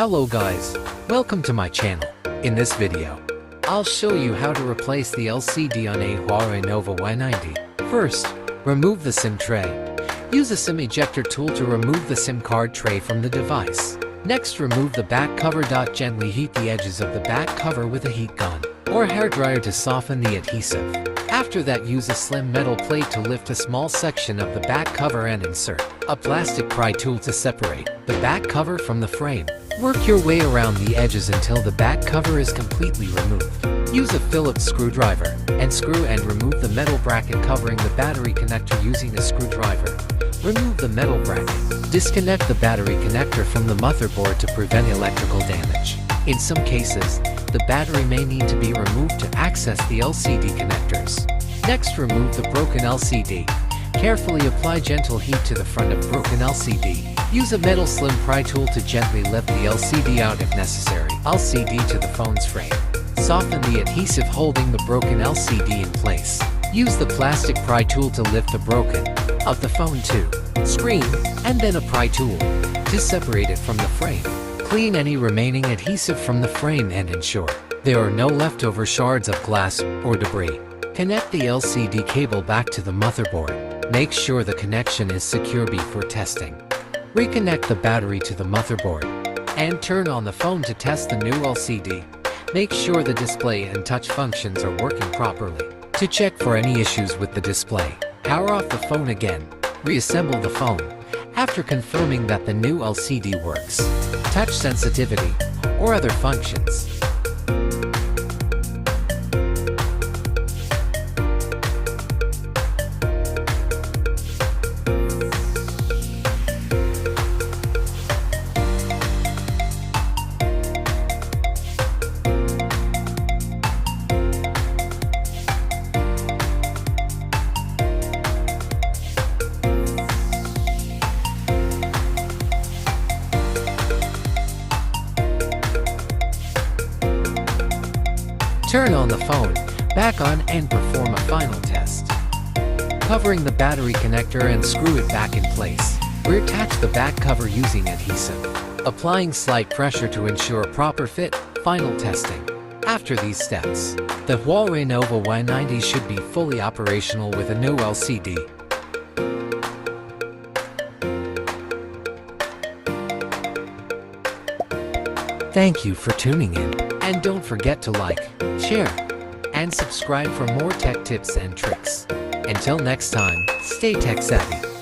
Hello guys, welcome to my channel. In this video, I'll show you how to replace the LCD on a Huawei Nova Y90. First, remove the SIM tray. Use a SIM ejector tool to remove the SIM card tray from the device. Next, remove the back cover. Gently heat the edges of the back cover with a heat gun or hairdryer to soften the adhesive. After that, use a slim metal plate to lift a small section of the back cover and insert a plastic pry tool to separate the back cover from the frame. Work your way around the edges until the back cover is completely removed. Use a Phillips screwdriver and screw and remove the metal bracket covering the battery connector using a screwdriver. Remove the metal bracket. Disconnect the battery connector from the motherboard to prevent electrical damage. In some cases, the battery may need to be removed to access the LCD connectors. Next, remove the broken LCD. Carefully apply gentle heat to the front of broken LCD. Use a metal slim pry tool to gently lift the LCD out if necessary. LCD to the phone's frame. Soften the adhesive holding the broken LCD in place. Use the plastic pry tool to lift the broken of the phone to screen, and then a pry tool to separate it from the frame. Clean any remaining adhesive from the frame and ensure there are no leftover shards of glass or debris. Connect the LCD cable back to the motherboard. Make sure the connection is secure before testing. Reconnect the battery to the motherboard and turn on the phone to test the new LCD. Make sure the display and touch functions are working properly. To check for any issues with the display, power off the phone again. Reassemble the phone. After confirming that the new LCD works, touch sensitivity or other functions. Turn on the phone back on and perform a final test. Covering the battery connector and screw it back in place. Reattach the back cover using adhesive. Applying slight pressure to ensure proper fit. Final testing. After these steps, the Huawei Nova Y90 should be fully operational with a new LCD. Thank you for tuning in, and don't forget to like, share, and subscribe for more tech tips and tricks. Until next time, stay tech savvy.